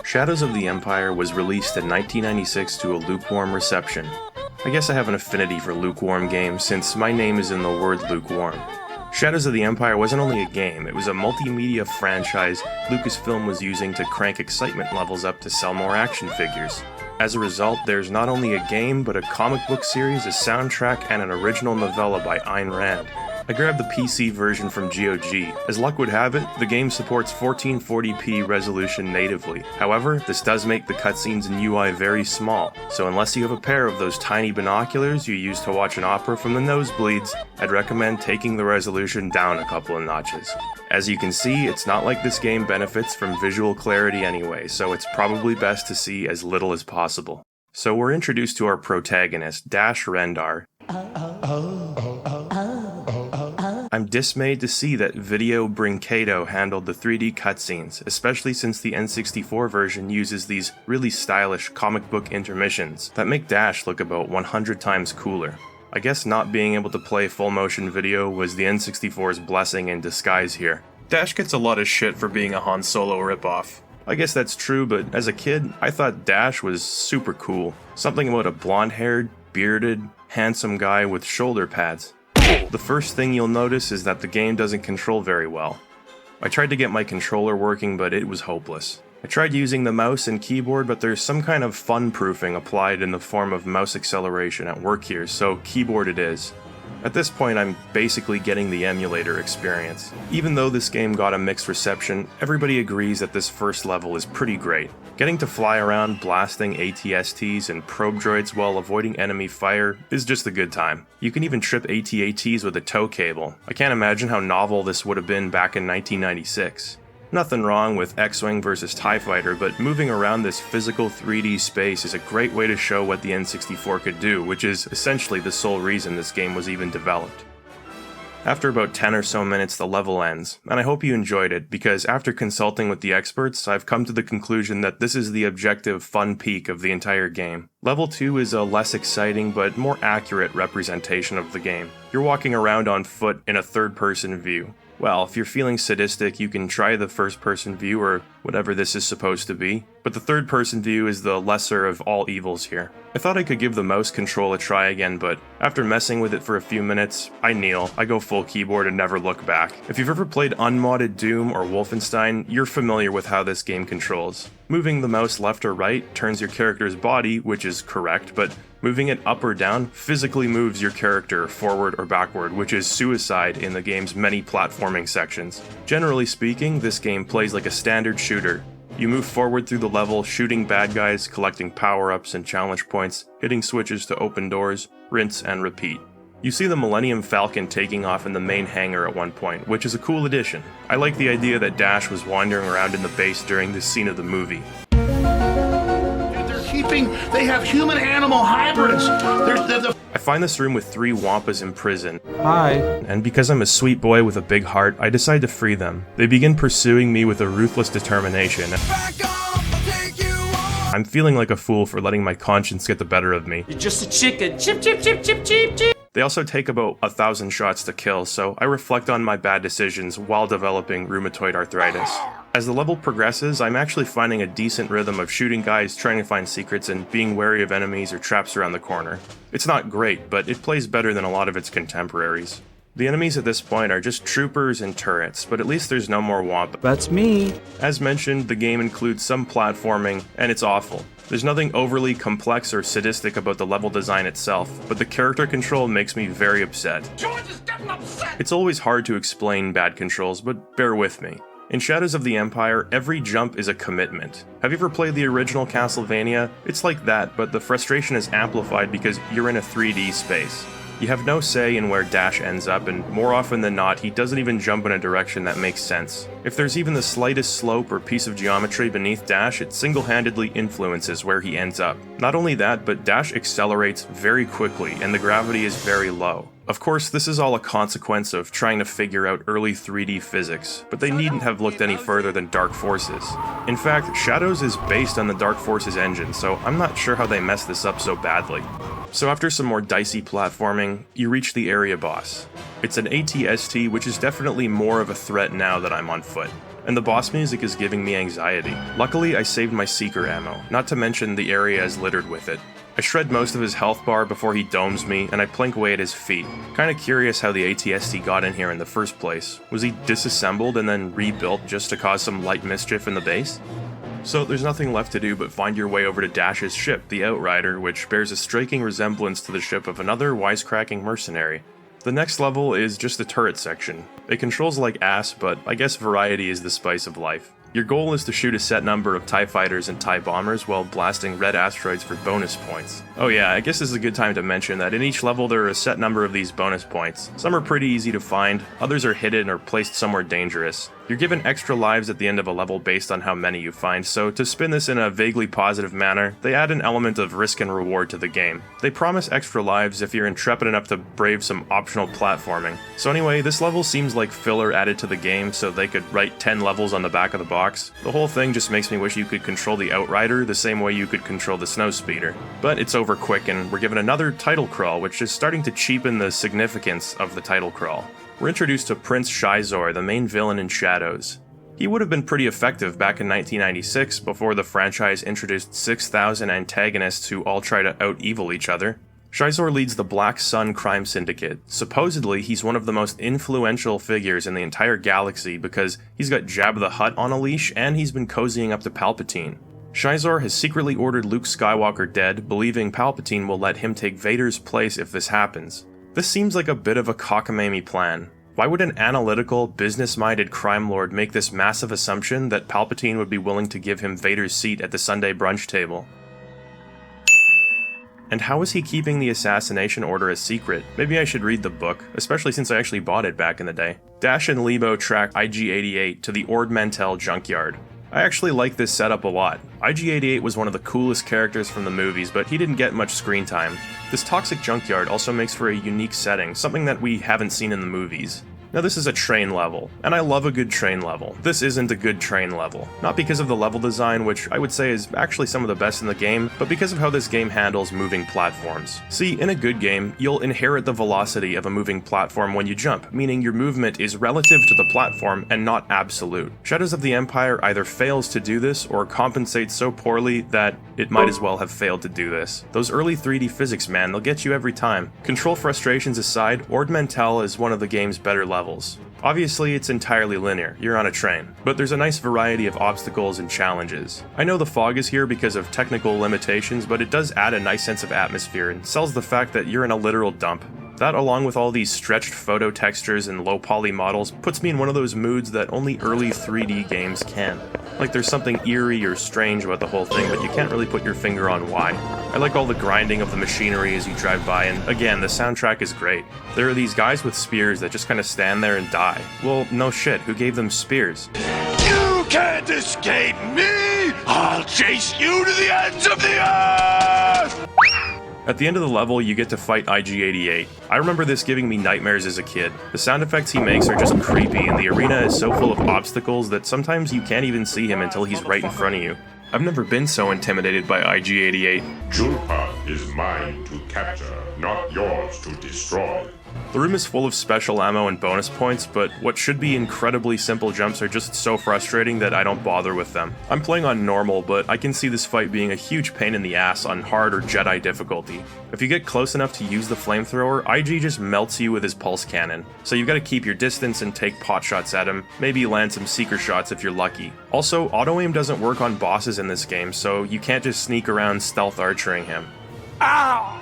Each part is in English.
Shadows of the Empire was released in 1996 to a lukewarm reception. I guess I have an affinity for lukewarm games since my name is in the word lukewarm. Shadows of the Empire wasn't only a game, it was a multimedia franchise Lucasfilm was using to crank excitement levels up to sell more action figures. As a result, there's not only a game, but a comic book series, a soundtrack, and an original novella by Ayn Rand. I grabbed the PC version from GOG. As luck would have it, the game supports 1440p resolution natively. However, this does make the cutscenes and UI very small, so unless you have a pair of those tiny binoculars you use to watch an opera from the nosebleeds, I'd recommend taking the resolution down a couple of notches. As you can see, it's not like this game benefits from visual clarity anyway, so it's probably best to see as little as possible. So we're introduced to our protagonist, Dash Rendar. I'm dismayed to see that Video Brincado handled the 3D cutscenes, especially since the N64 version uses these really stylish comic book intermissions that make Dash look about 100 times cooler. I guess not being able to play full motion video was the N64's blessing in disguise here. Dash gets a lot of shit for being a Han Solo ripoff. I guess that's true, but as a kid, I thought Dash was super cool. Something about a blonde-haired, bearded, handsome guy with shoulder pads. The first thing you'll notice is that the game doesn't control very well. I tried to get my controller working, but it was hopeless. I tried using the mouse and keyboard, but there's some kind of fun-proofing applied in the form of mouse acceleration at work here, so keyboard it is. At this point, I'm basically getting the emulator experience. Even though this game got a mixed reception, everybody agrees that this first level is pretty great. Getting to fly around blasting AT-STs and probe droids while avoiding enemy fire is just a good time. You can even trip AT-ATs with a tow cable. I can't imagine how novel this would have been back in 1996. Nothing wrong with X-Wing vs TIE Fighter, but moving around this physical 3D space is a great way to show what the N64 could do, which is essentially the sole reason this game was even developed. After about 10 or so minutes the level ends, and I hope you enjoyed it, because after consulting with the experts, I've come to the conclusion that this is the objective fun peak of the entire game. Level 2 is a less exciting but more accurate representation of the game. You're walking around on foot in a third-person view. Well, if you're feeling sadistic, you can try the first-person view or whatever this is supposed to be, but the third-person view is the lesser of all evils here. I thought I could give the mouse control a try again, but after messing with it for a few minutes, I kneel, I go full keyboard and never look back. If you've ever played unmodded Doom or Wolfenstein, you're familiar with how this game controls. Moving the mouse left or right turns your character's body, which is correct, but moving it up or down physically moves your character forward or backward, which is suicide in the game's many platforming sections. Generally speaking, this game plays like a standard shooter. You move forward through the level, shooting bad guys, collecting power-ups and challenge points, hitting switches to open doors, rinse and repeat. You see the Millennium Falcon taking off in the main hangar at one point, which is a cool addition. I like the idea that Dash was wandering around in the base during this scene of the movie. They have human-animal hybrids. I find this room with 3 Wampas in prison. Hi. And because I'm a sweet boy with a big heart, I decide to free them. They begin pursuing me with a ruthless determination. Back off, I'll take you on. I'm feeling like a fool for letting my conscience get the better of me. You're just a chicken. Chip, chip, chip, chip, chip, chip. They also take about 1,000 shots to kill, so I reflect on my bad decisions while developing rheumatoid arthritis. As the level progresses, I'm actually finding a decent rhythm of shooting guys, trying to find secrets, and being wary of enemies or traps around the corner. It's not great, but it plays better than a lot of its contemporaries. The enemies at this point are just troopers and turrets, but at least there's no more Wampa. That's me. As mentioned, the game includes some platforming, and it's awful. There's nothing overly complex or sadistic about the level design itself, but the character control makes me very upset. George is getting upset. It's always hard to explain bad controls, but bear with me. In Shadows of the Empire, every jump is a commitment. Have you ever played the original Castlevania? It's like that, but the frustration is amplified because you're in a 3D space. You have no say in where Dash ends up, and more often than not, he doesn't even jump in a direction that makes sense. If there's even the slightest slope or piece of geometry beneath Dash, it single-handedly influences where he ends up. Not only that, but Dash accelerates very quickly, and the gravity is very low. Of course, this is all a consequence of trying to figure out early 3D physics, but they needn't have looked any further than Dark Forces. In fact, Shadows is based on the Dark Forces engine, so I'm not sure how they messed this up so badly. So after some more dicey platforming, you reach the area boss. It's an ATST, which is definitely more of a threat now that I'm on foot. And the boss music is giving me anxiety. Luckily, I saved my Seeker ammo, not to mention the area is littered with it. I shred most of his health bar before he domes me, and I plink away at his feet. Kinda curious how the ATST got in here in the first place. Was he disassembled and then rebuilt just to cause some light mischief in the base? So there's nothing left to do but find your way over to Dash's ship, the Outrider, which bears a striking resemblance to the ship of another wisecracking mercenary. The next level is just the turret section. It controls like ass, but I guess variety is the spice of life. Your goal is to shoot a set number of TIE fighters and TIE bombers while blasting red asteroids for bonus points. Oh yeah, I guess this is a good time to mention that in each level there are a set number of these bonus points. Some are pretty easy to find, others are hidden or placed somewhere dangerous. You're given extra lives at the end of a level based on how many you find, so to spin this in a vaguely positive manner, they add an element of risk and reward to the game. They promise extra lives if you're intrepid enough to brave some optional platforming. So anyway, this level seems like filler added to the game so they could write 10 levels on the back of the box. The whole thing just makes me wish you could control the Outrider the same way you could control the Snowspeeder. But it's over quick and we're given another title crawl, which is starting to cheapen the significance of the title crawl. We're introduced to Prince Shizor, the main villain in Shadows. He would have been pretty effective back in 1996 before the franchise introduced 6,000 antagonists who all try to out-evil each other. Shizor leads the Black Sun crime syndicate. Supposedly, he's one of the most influential figures in the entire galaxy because he's got Jabba the Hutt on a leash and he's been cozying up to Palpatine. Shizor has secretly ordered Luke Skywalker dead, believing Palpatine will let him take Vader's place if this happens. This seems like a bit of a cockamamie plan. Why would an analytical, business-minded crime lord make this massive assumption that Palpatine would be willing to give him Vader's seat at the Sunday brunch table? And how is he keeping the assassination order a secret? Maybe I should read the book, especially since I actually bought it back in the day. Dash and Lebo track IG-88 to the Ord Mantell junkyard. I actually like this setup a lot. IG-88 was one of the coolest characters from the movies, but he didn't get much screen time. This toxic junkyard also makes for a unique setting, something that we haven't seen in the movies. Now this is a train level, and I love a good train level. This isn't a good train level. Not because of the level design, which I would say is actually some of the best in the game, but because of how this game handles moving platforms. See, in a good game, you'll inherit the velocity of a moving platform when you jump, meaning your movement is relative to the platform and not absolute. Shadows of the Empire either fails to do this or compensates so poorly that it might as well have failed to do this. Those early 3D physics, man, they'll get you every time. Control frustrations aside, Ord Mantell is one of the game's better levels. Obviously, it's entirely linear, you're on a train, but there's a nice variety of obstacles and challenges. I know the fog is here because of technical limitations, but it does add a nice sense of atmosphere and sells the fact that you're in a literal dump. That, along with all these stretched photo textures and low poly models, puts me in one of those moods that only early 3D games can. Like there's something eerie or strange about the whole thing, but you can't really put your finger on why. I like all the grinding of the machinery as you drive by, and again, the soundtrack is great. There are these guys with spears that just kind of stand there and die. Well, no shit, who gave them spears? You can't escape me! I'll chase you to the ends of the earth! At the end of the level, you get to fight IG-88. I remember this giving me nightmares as a kid. The sound effects he makes are just creepy, and the arena is so full of obstacles that sometimes you can't even see him until he's right in front of you. I've never been so intimidated by IG-88. Julpa is mine to capture, not yours to destroy. The room is full of special ammo and bonus points, but what should be incredibly simple jumps are just so frustrating that I don't bother with them. I'm playing on normal, but I can see this fight being a huge pain in the ass on hard or Jedi difficulty. If you get close enough to use the flamethrower, IG just melts you with his pulse cannon. So you've got to keep your distance and take pot shots at him, maybe land some seeker shots if you're lucky. Also, auto-aim doesn't work on bosses in this game, so you can't just sneak around stealth archering him. Ow!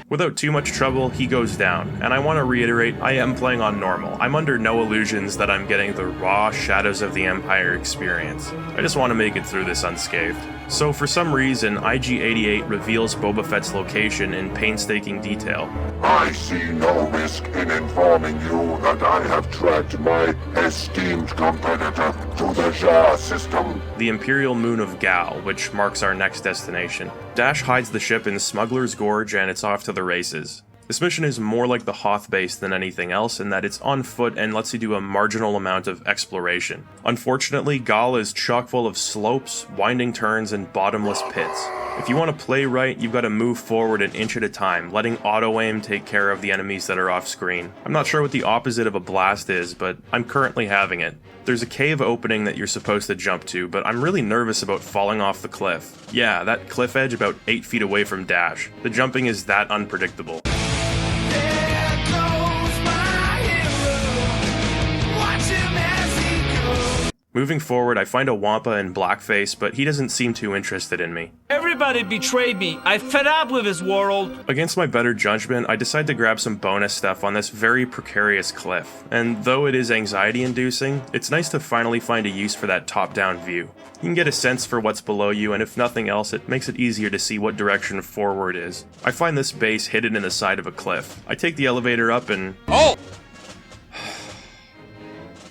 Without too much trouble, he goes down, and I want to reiterate, I am playing on normal. I'm under no illusions that I'm getting the raw Shadows of the Empire experience. I just want to make it through this unscathed. So for some reason, IG-88 reveals Boba Fett's location in painstaking detail. I see no risk in informing you that I have tracked my esteemed competitor to the Jar system. The Imperial Moon of Gal, which marks our next destination. Dash hides the ship in Smuggler's Gorge and it's off to the races. This mission is more like the Hoth base than anything else in that it's on foot and lets you do a marginal amount of exploration. Unfortunately, Gal is chock full of slopes, winding turns, and bottomless pits. If you want to play right, you've got to move forward an inch at a time, letting auto-aim take care of the enemies that are off screen. I'm not sure what the opposite of a blast is, but I'm currently having it. There's a cave opening that you're supposed to jump to, but I'm really nervous about falling off the cliff. Yeah, that cliff edge about 8 feet away from Dash. The jumping is that unpredictable. There goes my hero. Watch him as he goes. Moving forward, I find a Wampa in blackface, but he doesn't seem too interested in me. Everybody betrayed me. I fed up with this world. Against my better judgment, I decide to grab some bonus stuff on this very precarious cliff. And though it is anxiety-inducing, it's nice to finally find a use for that top-down view. You can get a sense for what's below you, and if nothing else, it makes it easier to see what direction forward is. I find this base hidden in the side of a cliff. I take the elevator up and... Oh!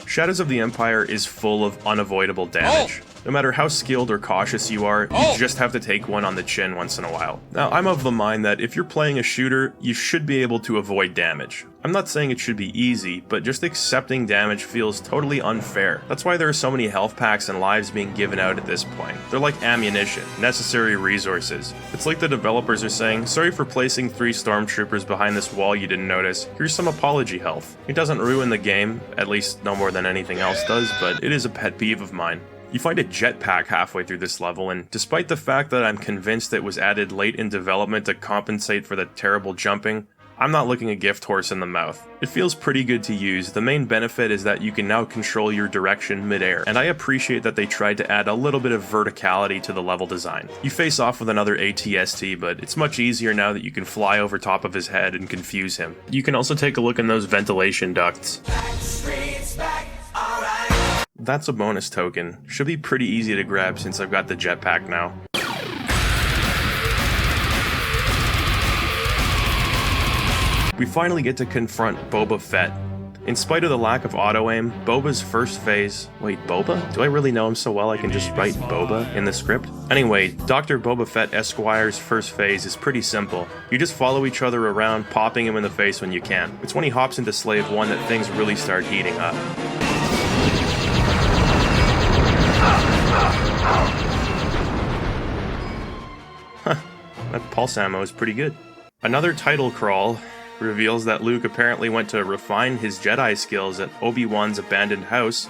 Shadows of the Empire is full of unavoidable damage. No matter how skilled or cautious you are, you just have to take one on the chin once in a while. Now, I'm of the mind that if you're playing a shooter, you should be able to avoid damage. I'm not saying it should be easy, but just accepting damage feels totally unfair. That's why there are so many health packs and lives being given out at this point. They're like ammunition, necessary resources. It's like the developers are saying, sorry for placing 3 stormtroopers behind this wall you didn't notice. Here's some apology health. It doesn't ruin the game, at least no more than anything else does, but it is a pet peeve of mine. You find a jetpack halfway through this level, and despite the fact that I'm convinced it was added late in development to compensate for the terrible jumping, I'm not looking a gift horse in the mouth. It feels pretty good to use. The main benefit is that you can now control your direction mid-air, and I appreciate that they tried to add a little bit of verticality to the level design. You face off with another ATST, but it's much easier now that you can fly over top of his head and confuse him. You can also take a look in those ventilation ducts. That's a bonus token. Should be pretty easy to grab since I've got the jetpack now. We finally get to confront Boba Fett. In spite of the lack of auto-aim, Boba's first phase... Wait, Boba? Do I really know him so well I can just write Boba in the script? Anyway, Dr. Boba Fett Esquire's first phase is pretty simple. You just follow each other around, popping him in the face when you can. It's when he hops into Slave 1 that things really start heating up. Huh, that pulse ammo is pretty good. Another title crawl reveals that Luke apparently went to refine his Jedi skills at Obi-Wan's abandoned house,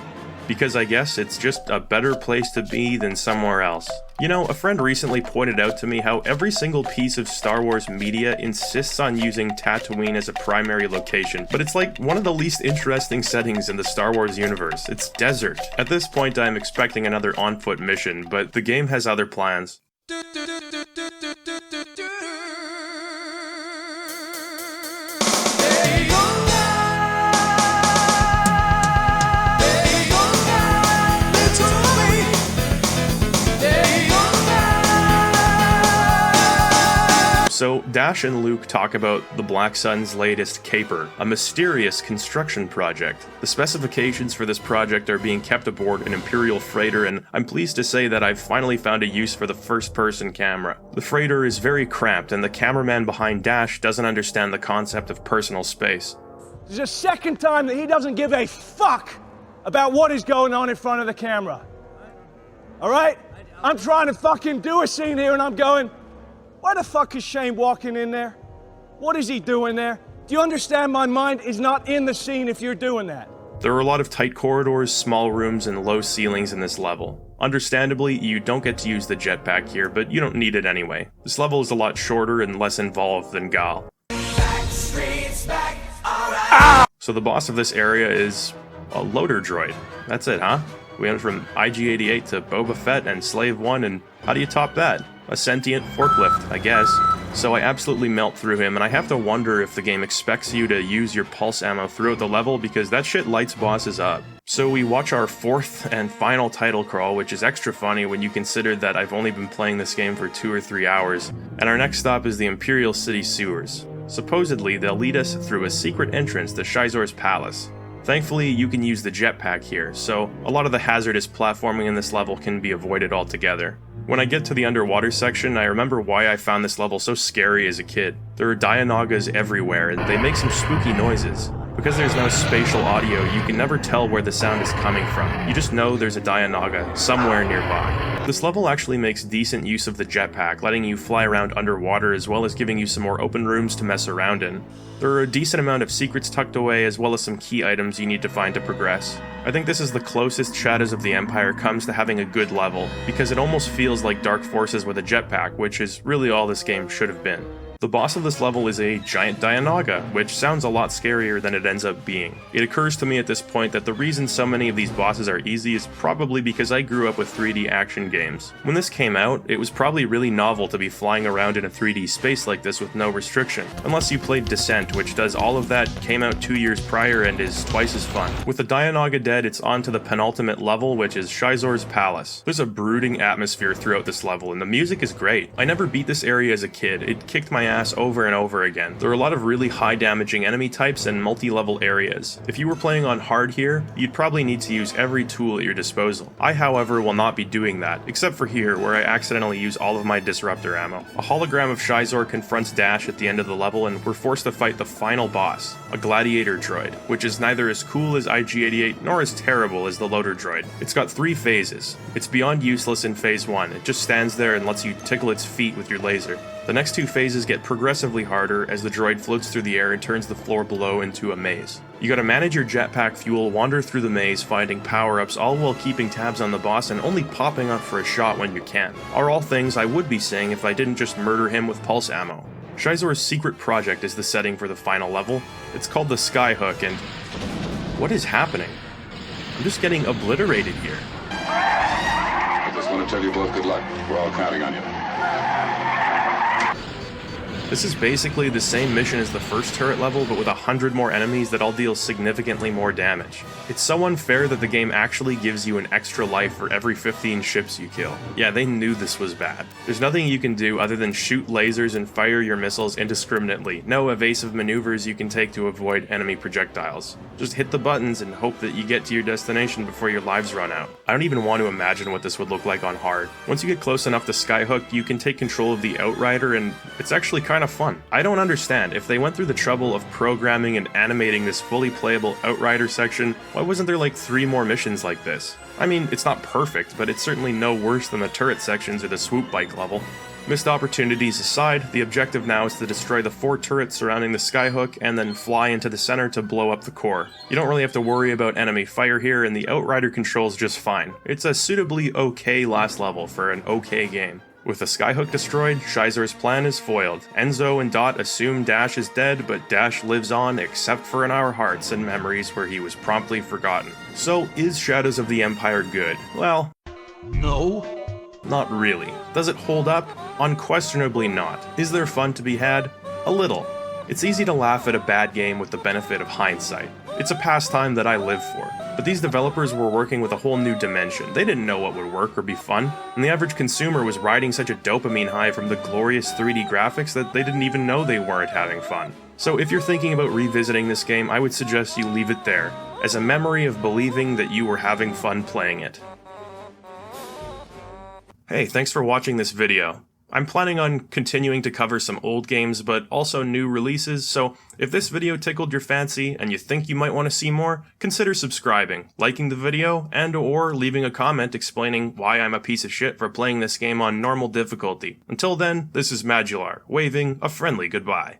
because I guess it's just a better place to be than somewhere else. You know, a friend recently pointed out to me how every single piece of Star Wars media insists on using Tatooine as a primary location, but it's like one of the least interesting settings in the Star Wars universe. It's desert. At this point, I'm expecting another on-foot mission, but the game has other plans. So, Dash and Luke talk about the Black Sun's latest caper, a mysterious construction project. The specifications for this project are being kept aboard an Imperial freighter, and I'm pleased to say that I've finally found a use for the first-person camera. The freighter is very cramped, and the cameraman behind Dash doesn't understand the concept of personal space. This is the second time that he doesn't give a fuck about what is going on in front of the camera. All right? I'm trying to fucking do a scene here, and I'm going... Why the fuck is Shane walking in there? What is he doing there? Do you understand my mind is not in the scene if you're doing that? There are a lot of tight corridors, small rooms, and low ceilings in this level. Understandably, you don't get to use the jetpack here, but you don't need it anyway. This level is a lot shorter and less involved than Gal. So the boss of this area is a loader droid. That's it, huh? We went from IG-88 to Boba Fett and Slave 1, and how do you top that? A sentient forklift, I guess. So I absolutely melt through him, and I have to wonder if the game expects you to use your pulse ammo throughout the level, because that shit lights bosses up. So we watch our fourth and final title crawl, which is extra funny when you consider that I've only been playing this game for 2 or 3 hours, and our next stop is the Imperial City sewers. Supposedly, they'll lead us through a secret entrance to Shizor's palace. Thankfully, you can use the jetpack here, so a lot of the hazardous platforming in this level can be avoided altogether. When I get to the underwater section, I remember why I found this level so scary as a kid. There are Dianogas everywhere, and they make some spooky noises. Because there's no spatial audio, you can never tell where the sound is coming from. You just know there's a Dianoga somewhere nearby. This level actually makes decent use of the jetpack, letting you fly around underwater as well as giving you some more open rooms to mess around in. There are a decent amount of secrets tucked away as well as some key items you need to find to progress. I think this is the closest Shadows of the Empire comes to having a good level, because it almost feels like Dark Forces with a jetpack, which is really all this game should have been. The boss of this level is a giant Dianoga, which sounds a lot scarier than it ends up being. It occurs to me at this point that the reason so many of these bosses are easy is probably because I grew up with 3D action games. When this came out, it was probably really novel to be flying around in a 3D space like this with no restriction, unless you played Descent, which does all of that, came out 2 years prior and is twice as fun. With the Dianoga dead, it's on to the penultimate level, which is Shizor's Palace. There's a brooding atmosphere throughout this level, and the music is great. I never beat this area as a kid. It kicked my ass over and over again. There are a lot of really high damaging enemy types and multi-level areas. If you were playing on hard here, you'd probably need to use every tool at your disposal. I, however, will not be doing that, except for here, where I accidentally use all of my disruptor ammo. A hologram of Shizor confronts Dash at the end of the level, and we're forced to fight the final boss, a gladiator droid, which is neither as cool as IG-88 nor as terrible as the loader droid. It's got 3 phases. It's beyond useless in phase 1, it just stands there and lets you tickle its feet with your laser. The next 2 phases get progressively harder as the droid floats through the air and turns the floor below into a maze. You gotta manage your jetpack fuel, wander through the maze, finding power-ups, all while keeping tabs on the boss and only popping up for a shot when you can. Are all things I would be saying if I didn't just murder him with pulse ammo. Shizor's secret project is the setting for the final level. It's called the Skyhook, and what is happening? I'm just getting obliterated here. I just want to tell you both good luck. We're all counting on you. This is basically the same mission as the first turret level, but with 100 more enemies that all deal significantly more damage. It's so unfair that the game actually gives you an extra life for every 15 ships you kill. Yeah, they knew this was bad. There's nothing you can do other than shoot lasers and fire your missiles indiscriminately. No evasive maneuvers you can take to avoid enemy projectiles. Just hit the buttons and hope that you get to your destination before your lives run out. I don't even want to imagine what this would look like on hard. Once you get close enough to Skyhook, you can take control of the Outrider, and it's actually kind of fun. I don't understand. If they went through the trouble of programming and animating this fully playable Outrider section, why wasn't there like 3 more missions like this? I mean, it's not perfect, but it's certainly no worse than the turret sections or the swoop bike level. Missed opportunities aside, the objective now is to destroy the 4 turrets surrounding the Skyhook and then fly into the center to blow up the core. You don't really have to worry about enemy fire here, and the Outrider controls just fine. It's a suitably okay last level for an okay game. With the Skyhook destroyed, Shizor's plan is foiled. Enzo and Dot assume Dash is dead, but Dash lives on except for in our hearts and memories where he was promptly forgotten. So, is Shadows of the Empire good? Well, No. not really. Does it hold up? Unquestionably not. Is there fun to be had? A little. It's easy to laugh at a bad game with the benefit of hindsight. It's a pastime that I live for. But these developers were working with a whole new dimension. They didn't know what would work or be fun, and the average consumer was riding such a dopamine high from the glorious 3D graphics that they didn't even know they weren't having fun. So if you're thinking about revisiting this game, I would suggest you leave it there, as a memory of believing that you were having fun playing it. Hey, thanks for watching this video. I'm planning on continuing to cover some old games, but also new releases, so if this video tickled your fancy and you think you might want to see more, consider subscribing, liking the video, and or leaving a comment explaining why I'm a piece of shit for playing this game on normal difficulty. Until then, this is Madular, waving a friendly goodbye.